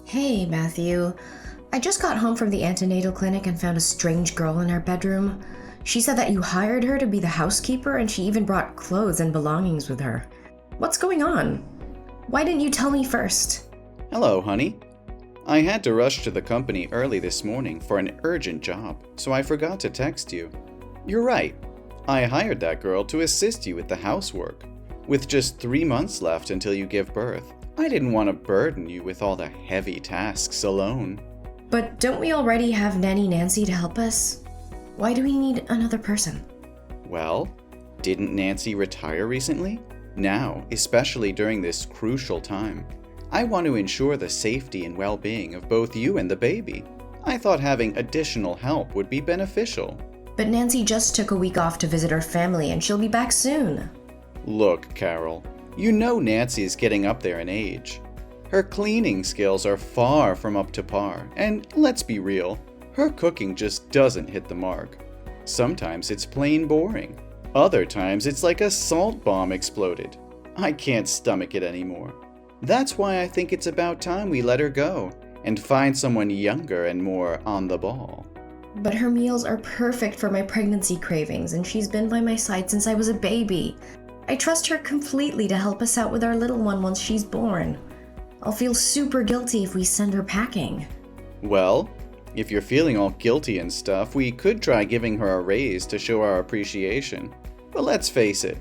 Hey, Matthew. I just got home from the antenatal clinic and found a strange girl in our bedroom. She said that you hired her to be the housekeeper and she even brought clothes and belongings with her. What's going on? Why didn't you tell me first? Hello, honey. I had to rush to the company early this morning for an urgent job, so I forgot to text you. You're right. I hired that girl to assist you with the housework. With just 3 months left until you give birth, I didn't want to burden you with all the heavy tasks alone. But don't we already have Nanny Nancy to help us? Why do we need another person? Well, didn't Nancy retire recently? Now, especially during this crucial time, I want to ensure the safety and well-being of both you and the baby. I thought having additional help would be beneficial. But Nancy just took a week off to visit her family and she'll be back soon. Look, Carol, you know Nancy is getting up there in age. Her cleaning skills are far from up to par, and let's be real, her cooking just doesn't hit the mark. Sometimes it's plain boring. Other times it's like a salt bomb exploded. I can't stomach it anymore. That's why I think it's about time we let her go and find someone younger and more on the ball. But her meals are perfect for my pregnancy cravings and she's been by my side since I was a baby. I trust her completely to help us out with our little one once she's born. I'll feel super guilty if we send her packing. Well, if you're feeling all guilty and stuff, we could try giving her a raise to show our appreciation. But let's face it,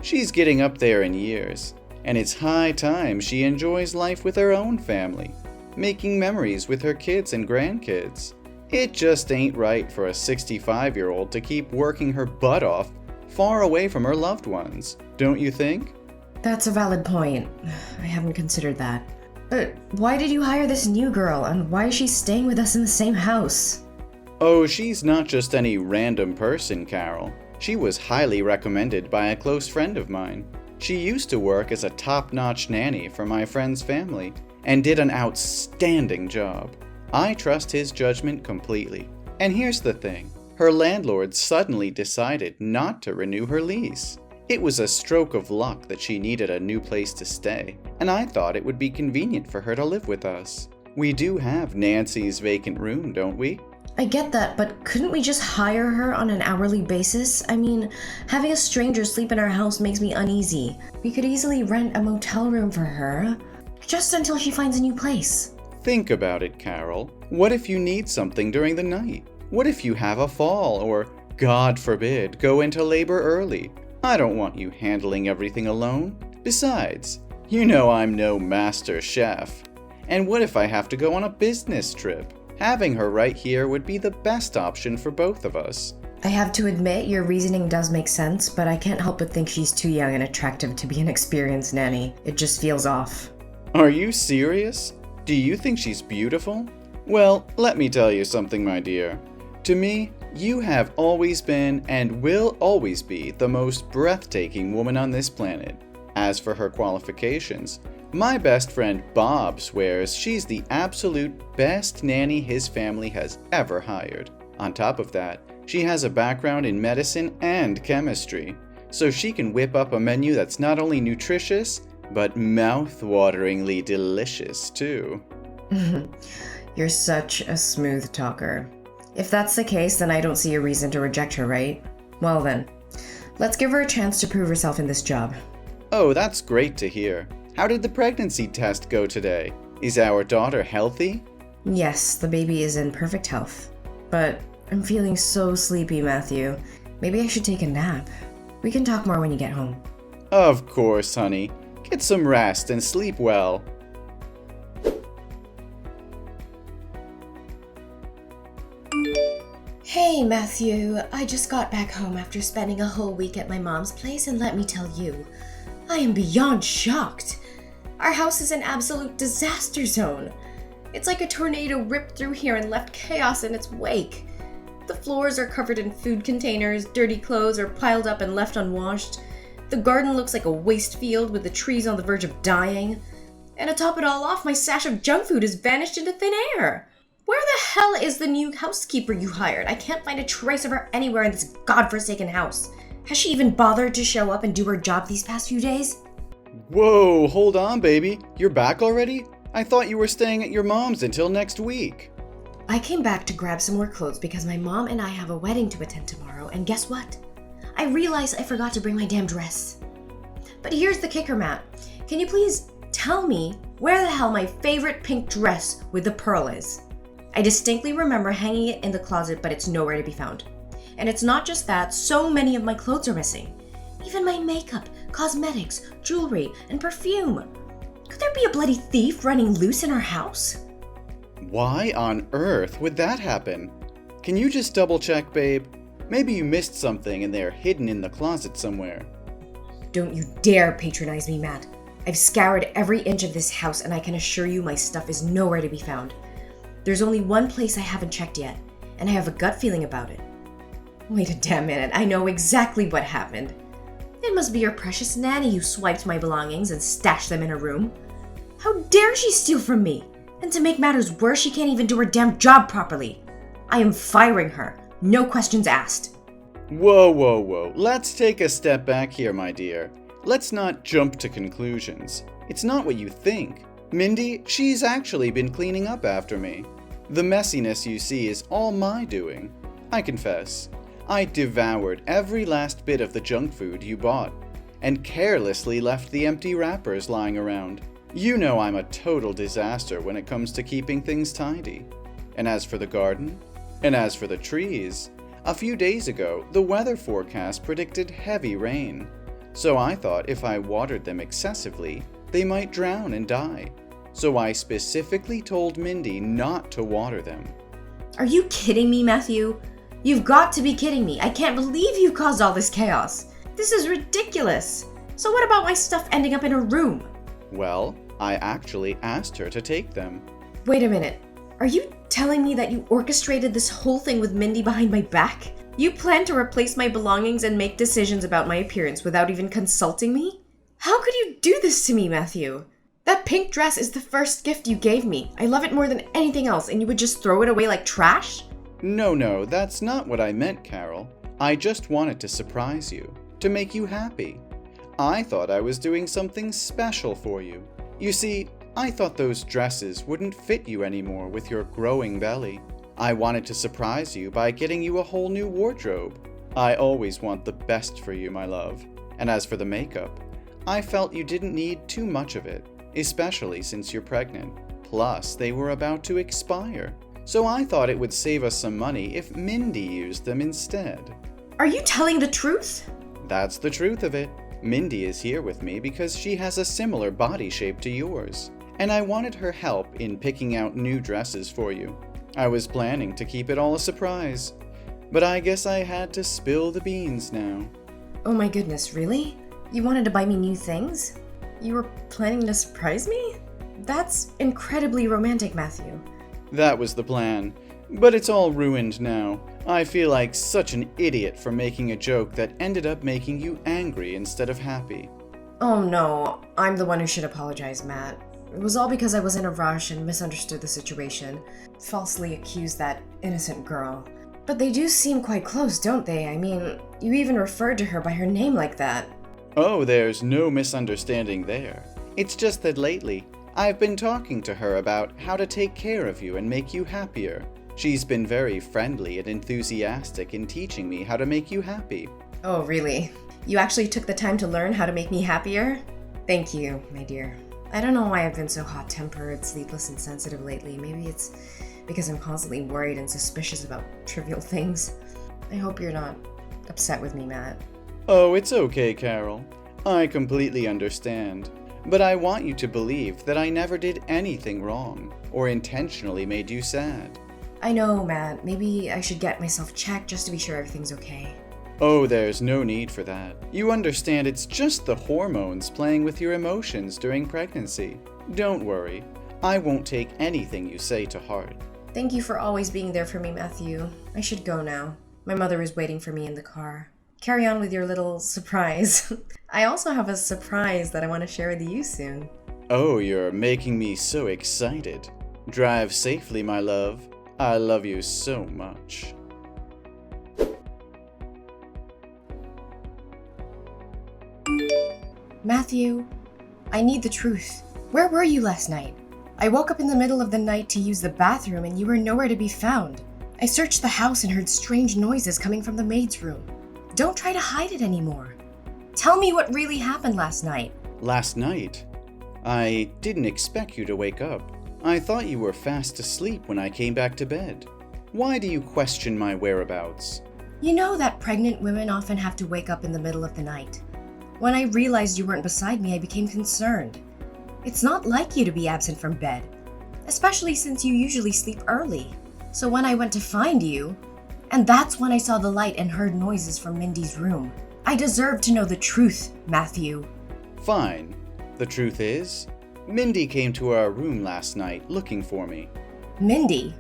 she's getting up there in years, and it's high time she enjoys life with her own family, making memories with her kids and grandkids. It just ain't right for a 65-year-old to keep working her butt off far away from her loved ones, don't you think? That's a valid point. I haven't considered that. But why did you hire this new girl, and why is she staying with us in the same house? Oh, she's not just any random person, Carol. She was highly recommended by a close friend of mine. She used to work as a top-notch nanny for my friend's family and did an outstanding job. I trust his judgment completely. And here's the thing. Her landlord suddenly decided not to renew her lease. It was a stroke of luck that she needed a new place to stay, and I thought it would be convenient for her to live with us. We do have Nancy's vacant room, don't we? I get that, but couldn't we just hire her on an hourly basis? I mean, having a stranger sleep in our house makes me uneasy. We could easily rent a motel room for her, just until she finds a new place. Think about it, Carol. What if you need something during the night? What if you have a fall or, God forbid, go into labor early? I don't want you handling everything alone. Besides, you know I'm no master chef. And what if I have to go on a business trip? Having her right here would be the best option for both of us. I have to admit, your reasoning does make sense, but I can't help but think she's too young and attractive to be an experienced nanny. It just feels off. Are you serious? Do you think she's beautiful? Well, let me tell you something, my dear. To me, you have always been and will always be the most breathtaking woman on this planet. As for her qualifications, my best friend Bob swears she's the absolute best nanny his family has ever hired. On top of that, she has a background in medicine and chemistry, so she can whip up a menu that's not only nutritious, but mouth-wateringly delicious too. You're such a smooth talker. If that's the case, then I don't see a reason to reject her, right? Well then, let's give her a chance to prove herself in this job. Oh, that's great to hear. How did the pregnancy test go today? Is our daughter healthy? Yes, the baby is in perfect health. But I'm feeling so sleepy, Matthew. Maybe I should take a nap. We can talk more when you get home. Of course, honey. Get some rest and sleep well. Hey, Matthew. I just got back home after spending a whole week at my mom's place, and let me tell you, I am beyond shocked. Our house is an absolute disaster zone. It's like a tornado ripped through here and left chaos in its wake. The floors are covered in food containers, dirty clothes are piled up and left unwashed. The garden looks like a waste field with the trees on the verge of dying. And to top it all off, my stash of junk food has vanished into thin air. Where the hell is the new housekeeper you hired? I can't find a trace of her anywhere in this godforsaken house. Has she even bothered to show up and do her job these past few days? Whoa, hold on, baby. You're back already? I thought you were staying at your mom's until next week. I came back to grab some more clothes because my mom and I have a wedding to attend tomorrow, and guess what? I realized I forgot to bring my damn dress. But here's the kicker, Matt. Can you please tell me where the hell my favorite pink dress with the pearl is? I distinctly remember hanging it in the closet, but it's nowhere to be found. And it's not just that, so many of my clothes are missing. Even my makeup, cosmetics, jewelry, and perfume. Could there be a bloody thief running loose in our house? Why on earth would that happen? Can you just double check, babe? Maybe you missed something and they're hidden in the closet somewhere. Don't you dare patronize me, Matt. I've scoured every inch of this house and I can assure you my stuff is nowhere to be found. There's only one place I haven't checked yet, and I have a gut feeling about it. Wait a damn minute, I know exactly what happened. It must be your precious nanny who swiped my belongings and stashed them in her room. How dare she steal from me? And to make matters worse, she can't even do her damn job properly. I am firing her. No questions asked. Whoa. Let's take a step back here, my dear. Let's not jump to conclusions. It's not what you think. Mindy, she's actually been cleaning up after me. The messiness you see is all my doing. I confess, I devoured every last bit of the junk food you bought, and carelessly left the empty wrappers lying around. You know I'm a total disaster when it comes to keeping things tidy. And as for the garden, and as for the trees, a few days ago, the weather forecast predicted heavy rain. So I thought if I watered them excessively, they might drown and die. So I specifically told Mindy not to water them. Are you kidding me, Matthew? You've got to be kidding me. I can't believe you caused all this chaos. This is ridiculous. So what about my stuff ending up in her room? Well, I actually asked her to take them. Wait a minute. Are you telling me that you orchestrated this whole thing with Mindy behind my back? You plan to replace my belongings and make decisions about my appearance without even consulting me? How could you do this to me, Matthew? That pink dress is the first gift you gave me. I love it more than anything else, and you would just throw it away like trash? No, that's not what I meant, Carol. I just wanted to surprise you, to make you happy. I thought I was doing something special for you. You see, I thought those dresses wouldn't fit you anymore with your growing belly. I wanted to surprise you by getting you a whole new wardrobe. I always want the best for you, my love. And as for the makeup, I felt you didn't need too much of it, especially since you're pregnant. Plus, they were about to expire. So I thought it would save us some money if Mindy used them instead. Are you telling the truth? That's the truth of it. Mindy is here with me because she has a similar body shape to yours, and I wanted her help in picking out new dresses for you. I was planning to keep it all a surprise, but I guess I had to spill the beans now. Oh my goodness, really? You wanted to buy me new things? You were planning to surprise me? That's incredibly romantic, Matthew. That was the plan, but it's all ruined now. I feel like such an idiot for making a joke that ended up making you angry instead of happy. Oh no, I'm the one who should apologize, Matt. It was all because I was in a rush and misunderstood the situation. Falsely accused that innocent girl. But they do seem quite close, don't they? I mean, you even referred to her by her name like that. Oh, there's no misunderstanding there. It's just that lately, I've been talking to her about how to take care of you and make you happier. She's been very friendly and enthusiastic in teaching me how to make you happy. Oh, really? You actually took the time to learn how to make me happier? Thank you, my dear. I don't know why I've been so hot-tempered, sleepless, and sensitive lately. Maybe it's because I'm constantly worried and suspicious about trivial things. I hope you're not upset with me, Matt. Oh, it's okay, Carol. I completely understand. But I want you to believe that I never did anything wrong or intentionally made you sad. I know, Matt. Maybe I should get myself checked just to be sure everything's okay. Oh, there's no need for that. You understand it's just the hormones playing with your emotions during pregnancy. Don't worry. I won't take anything you say to heart. Thank you for always being there for me, Matthew. I should go now. My mother is waiting for me in the car. Carry on with your little surprise. I also have a surprise that I want to share with you soon. Oh, you're making me so excited. Drive safely, my love. I love you so much. Matthew, I need the truth. Where were you last night? I woke up in the middle of the night to use the bathroom and you were nowhere to be found. I searched the house and heard strange noises coming from the maid's room. Don't try to hide it anymore. Tell me what really happened last night. Last night? I didn't expect you to wake up. I thought you were fast asleep when I came back to bed. Why do you question my whereabouts? You know that pregnant women often have to wake up in the middle of the night. When I realized you weren't beside me, I became concerned. It's not like you to be absent from bed, especially since you usually sleep early. So when I went to find you, and that's when I saw the light and heard noises from Mindy's room. I deserve to know the truth, Matthew. Fine. The truth is, Mindy came to our room last night looking for me. Mindy?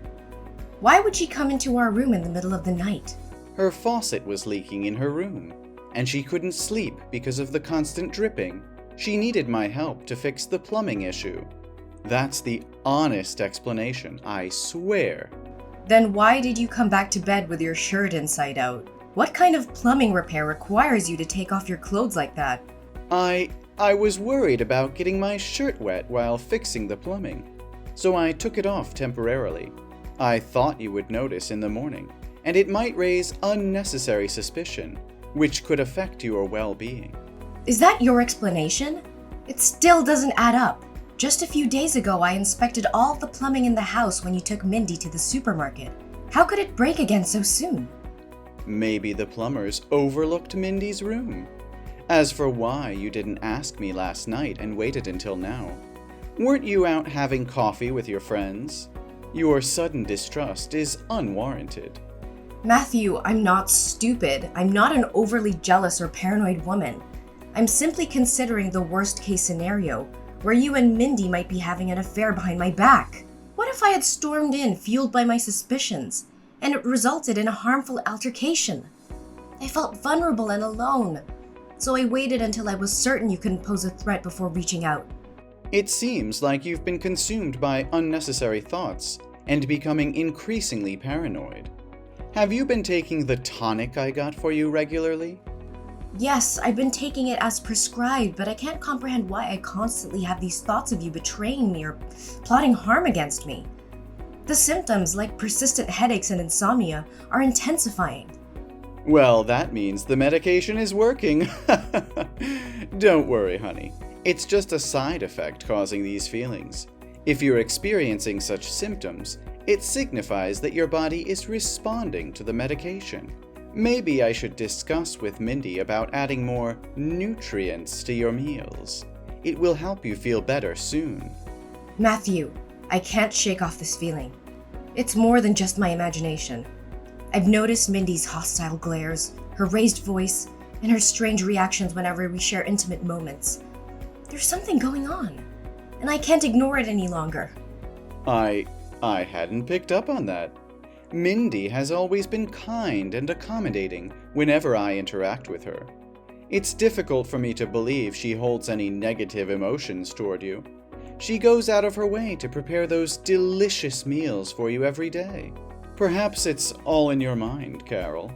Why would she come into our room in the middle of the night? Her faucet was leaking in her room, and she couldn't sleep because of the constant dripping. She needed my help to fix the plumbing issue. That's the honest explanation, I swear. Then why did you come back to bed with your shirt inside out? What kind of plumbing repair requires you to take off your clothes like that? I was worried about getting my shirt wet while fixing the plumbing, so I took it off temporarily. I thought you would notice in the morning, and it might raise unnecessary suspicion, which could affect your well-being. Is that your explanation? It still doesn't add up. Just a few days ago, I inspected all the plumbing in the house when you took Mindy to the supermarket. How could it break again so soon? Maybe the plumbers overlooked Mindy's room. As for why you didn't ask me last night and waited until now, weren't you out having coffee with your friends? Your sudden distrust is unwarranted. Matthew, I'm not stupid. I'm not an overly jealous or paranoid woman. I'm simply considering the worst-case scenario, where you and Mindy might be having an affair behind my back. What if I had stormed in, fueled by my suspicions, and it resulted in a harmful altercation? I felt vulnerable and alone, so I waited until I was certain you couldn't pose a threat before reaching out. It seems like you've been consumed by unnecessary thoughts and becoming increasingly paranoid. Have you been taking the tonic I got for you regularly? Yes, I've been taking it as prescribed, but I can't comprehend why I constantly have these thoughts of you betraying me or plotting harm against me. The symptoms, like persistent headaches and insomnia, are intensifying. Well, that means the medication is working. Don't worry, honey. It's just a side effect causing these feelings. If you're experiencing such symptoms, it signifies that your body is responding to the medication. Maybe I should discuss with Mindy about adding more nutrients to your meals. It will help you feel better soon. Matthew, I can't shake off this feeling. It's more than just my imagination. I've noticed Mindy's hostile glares, her raised voice, and her strange reactions whenever we share intimate moments. There's something going on, and I can't ignore it any longer. I hadn't picked up on that. Mindy has always been kind and accommodating whenever I interact with her. It's difficult for me to believe she holds any negative emotions toward you. She goes out of her way to prepare those delicious meals for you every day. Perhaps it's all in your mind, Carol.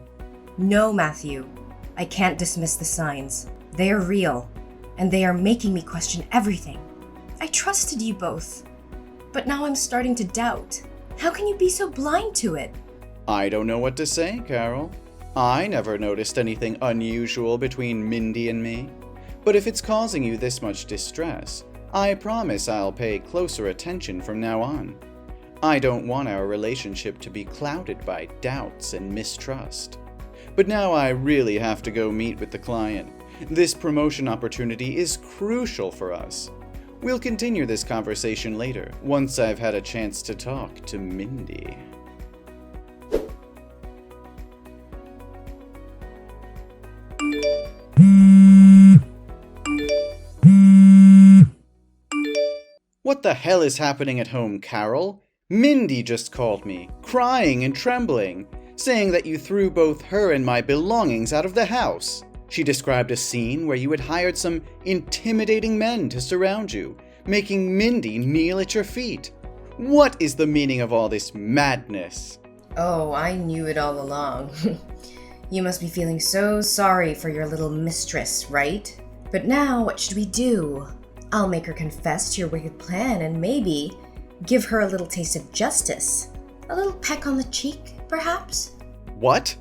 No, Matthew. I can't dismiss the signs. They are real, and they are making me question everything. I trusted you both, but now I'm starting to doubt. How can you be so blind to it? I don't know what to say, Carol. I never noticed anything unusual between Mindy and me. But if it's causing you this much distress, I promise I'll pay closer attention from now on. I don't want our relationship to be clouded by doubts and mistrust. But now I really have to go meet with the client. This promotion opportunity is crucial for us. We'll continue this conversation later, once I've had a chance to talk to Mindy. What the hell is happening at home, Carol? Mindy just called me, crying and trembling, saying that you threw both her and my belongings out of the house. She described a scene where you had hired some intimidating men to surround you, making Mindy kneel at your feet. What is the meaning of all this madness? Oh, I knew it all along. You must be feeling so sorry for your little mistress, right? But now, what should we do? I'll make her confess to your wicked plan, and maybe Give her a little taste of justice. A little peck on the cheek, perhaps? What?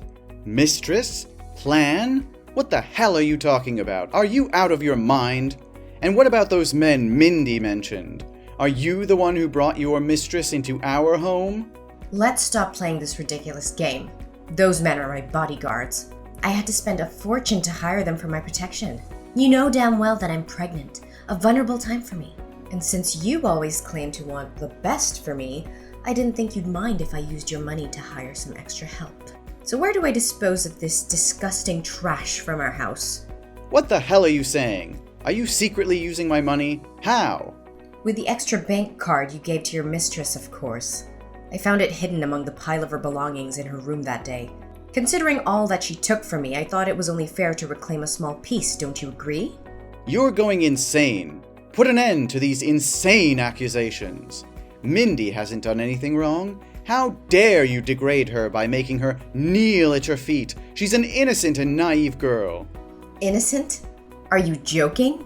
Mistress? Plan? What the hell are you talking about? Are you out of your mind? And what about those men Mindy mentioned? Are you the one who brought your mistress into our home? Let's stop playing this ridiculous game. Those men are my bodyguards. I had to spend a fortune to hire them for my protection. You know damn well that I'm pregnant, a vulnerable time for me. And since you always claim to want the best for me, I didn't think you'd mind if I used your money to hire some extra help. So where do I dispose of this disgusting trash from our house? What the hell are you saying? Are you secretly using my money? How? With the extra bank card you gave to your mistress, of course. I found it hidden among the pile of her belongings in her room that day. Considering all that she took from me, I thought it was only fair to reclaim a small piece, don't you agree? You're going insane. Put an end to these insane accusations. Mindy hasn't done anything wrong. How dare you degrade her by making her kneel at your feet? She's an innocent and naive girl. Innocent? Are you joking?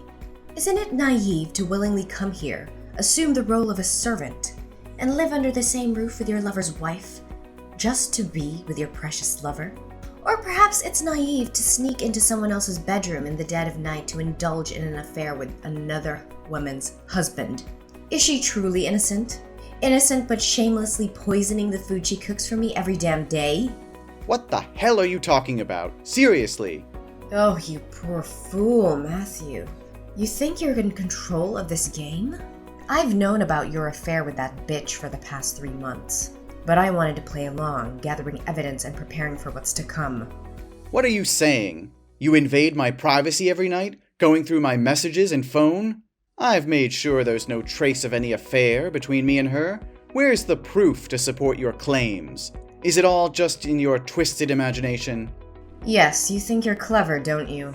Isn't it naive to willingly come here, assume the role of a servant, and live under the same roof with your lover's wife, just to be with your precious lover? Or perhaps it's naive to sneak into someone else's bedroom in the dead of night to indulge in an affair with another woman's husband. Is she truly innocent? Innocent but shamelessly poisoning the food she cooks for me every damn day? What the hell are you talking about? Seriously? Oh, you poor fool, Matthew. You think you're in control of this game? I've known about your affair with that bitch for the past 3 months, but I wanted to play along, gathering evidence and preparing for what's to come. What are you saying? You invade my privacy every night, going through my messages and phone? I've made sure there's no trace of any affair between me and her. Where's the proof to support your claims? Is it all just in your twisted imagination? Yes, you think you're clever, don't you?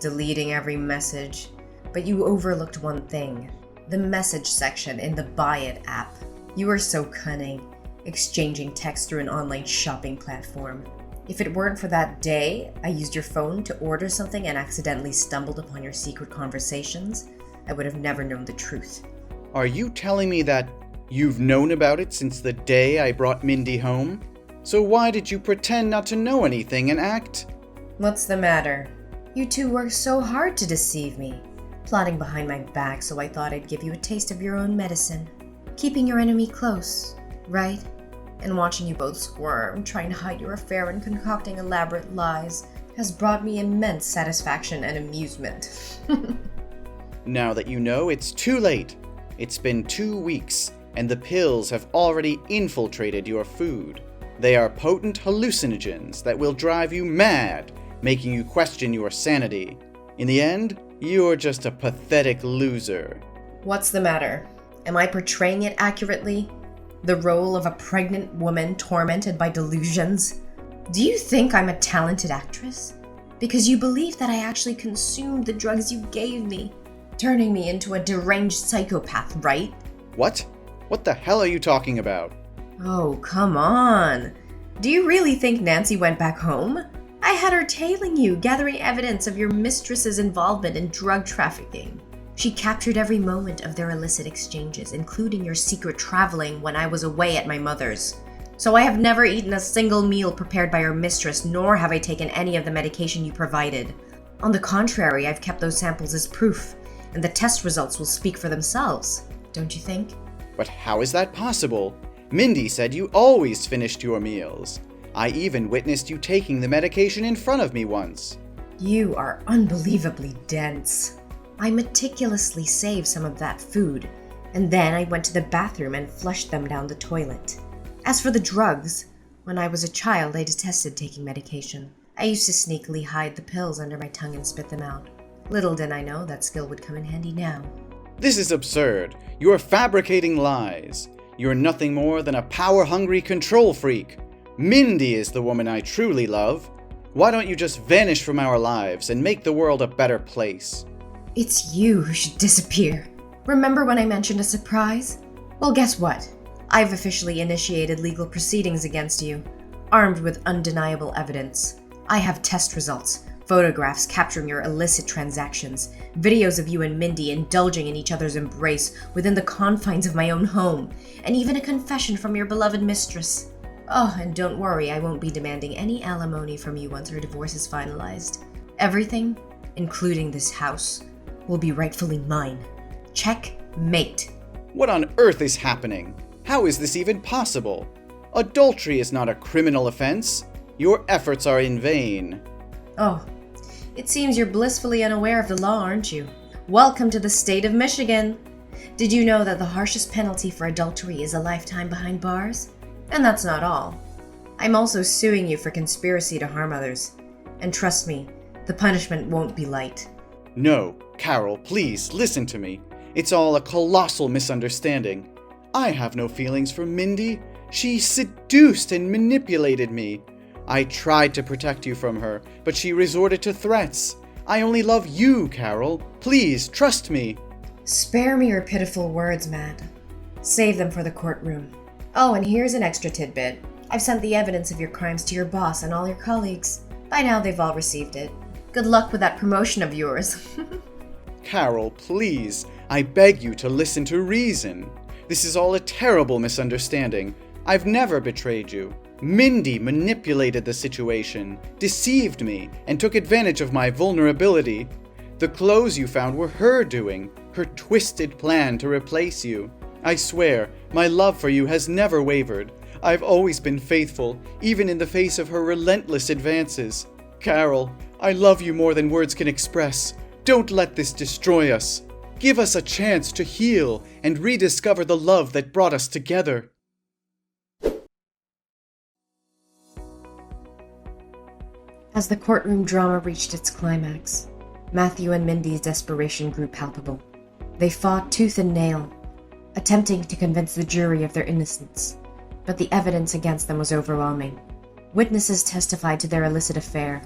Deleting every message. But you overlooked one thing. The message section in the Buy It app. You are so cunning, exchanging text through an online shopping platform. If it weren't for that day I used your phone to order something and accidentally stumbled upon your secret conversations, I would have never known the truth. Are you telling me that you've known about it since the day I brought Mindy home? So why did you pretend not to know anything and act? What's the matter? You two worked so hard to deceive me, plotting behind my back so I thought I'd give you a taste of your own medicine. Keeping your enemy close, right? And watching you both squirm, trying to hide your affair and concocting elaborate lies, has brought me immense satisfaction and amusement. Now that you know, it's too late. It's been 2 weeks, and the pills have already infiltrated your food. They are potent hallucinogens that will drive you mad, making you question your sanity. In the end, you're just a pathetic loser. What's the matter? Am I portraying it accurately? The role of a pregnant woman tormented by delusions? Do you think I'm a talented actress? Because you believe that I actually consumed the drugs you gave me, turning me into a deranged psychopath, right? What? What the hell are you talking about? Oh, come on. Do you really think Nancy went back home? I had her tailing you, gathering evidence of your mistress's involvement in drug trafficking. She captured every moment of their illicit exchanges, including your secret traveling when I was away at my mother's. So I have never eaten a single meal prepared by your mistress, nor have I taken any of the medication you provided. On the contrary, I've kept those samples as proof, and the test results will speak for themselves, don't you think? But how is that possible? Mindy said you always finished your meals. I even witnessed you taking the medication in front of me once. You are unbelievably dense. I meticulously saved some of that food, and then I went to the bathroom and flushed them down the toilet. As for the drugs, when I was a child, I detested taking medication. I used to sneakily hide the pills under my tongue and spit them out. Little did I know that skill would come in handy now. This is absurd. You're fabricating lies. You're nothing more than a power-hungry control freak. Mindy is the woman I truly love. Why don't you just vanish from our lives and make the world a better place? It's you who should disappear. Remember when I mentioned a surprise? Well, guess what? I've officially initiated legal proceedings against you, armed with undeniable evidence. I have test results, Photographs capturing your illicit transactions, videos of you and Mindy indulging in each other's embrace within the confines of my own home, and even a confession from your beloved mistress. Oh, and don't worry, I won't be demanding any alimony from you once our divorce is finalized. Everything, including this house, will be rightfully mine. Checkmate. What on earth is happening? How is this even possible? Adultery is not a criminal offense. Your efforts are in vain. Oh, it seems you're blissfully unaware of the law, aren't you? Welcome to the state of Michigan. Did you know that the harshest penalty for adultery is a lifetime behind bars? And that's not all. I'm also suing you for conspiracy to harm others. And trust me, the punishment won't be light. No, Carol, please, listen to me. It's all a colossal misunderstanding. I have no feelings for Mindy. She seduced and manipulated me. I tried to protect you from her, but she resorted to threats. I only love you, Carol. Please, trust me. Spare me your pitiful words, Matt. Save them for the courtroom. Oh, and here's an extra tidbit. I've sent the evidence of your crimes to your boss and all your colleagues. By now, they've all received it. Good luck with that promotion of yours. Carol, please, I beg you to listen to reason. This is all a terrible misunderstanding. I've never betrayed you. Mindy manipulated the situation, deceived me, and took advantage of my vulnerability. The clothes you found were her doing, her twisted plan to replace you. I swear, my love for you has never wavered. I've always been faithful, even in the face of her relentless advances. Carol, I love you more than words can express. Don't let this destroy us. Give us a chance to heal and rediscover the love that brought us together. As the courtroom drama reached its climax, Matthew and Mindy's desperation grew palpable. They fought tooth and nail, attempting to convince the jury of their innocence, but the evidence against them was overwhelming. Witnesses testified to their illicit affair,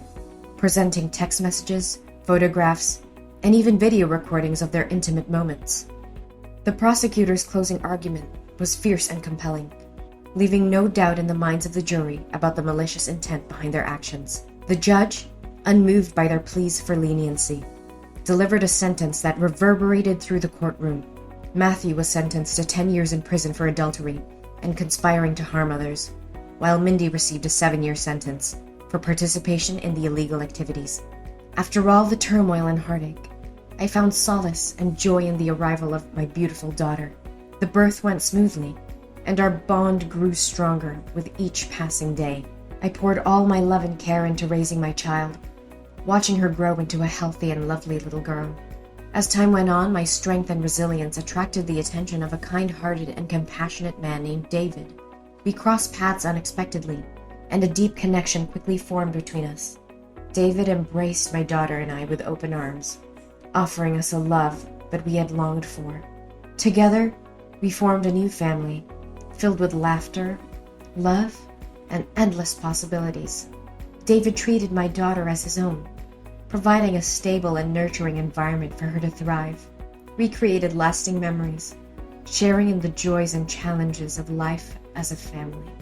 presenting text messages, photographs, and even video recordings of their intimate moments. The prosecutor's closing argument was fierce and compelling, leaving no doubt in the minds of the jury about the malicious intent behind their actions. The judge, unmoved by their pleas for leniency, delivered a sentence that reverberated through the courtroom. Matthew was sentenced to 10 years in prison for adultery and conspiring to harm others, while Mindy received a 7-year sentence for participation in the illegal activities. After all the turmoil and heartache, I found solace and joy in the arrival of my beautiful daughter. The birth went smoothly, and our bond grew stronger with each passing day. I poured all my love and care into raising my child, watching her grow into a healthy and lovely little girl. As time went on, my strength and resilience attracted the attention of a kind-hearted and compassionate man named David. We crossed paths unexpectedly, and a deep connection quickly formed between us. David embraced my daughter and I with open arms, offering us a love that we had longed for. Together, we formed a new family, filled with laughter, love, and endless possibilities. David treated my daughter as his own, providing a stable and nurturing environment for her to thrive. We created lasting memories, sharing in the joys and challenges of life as a family.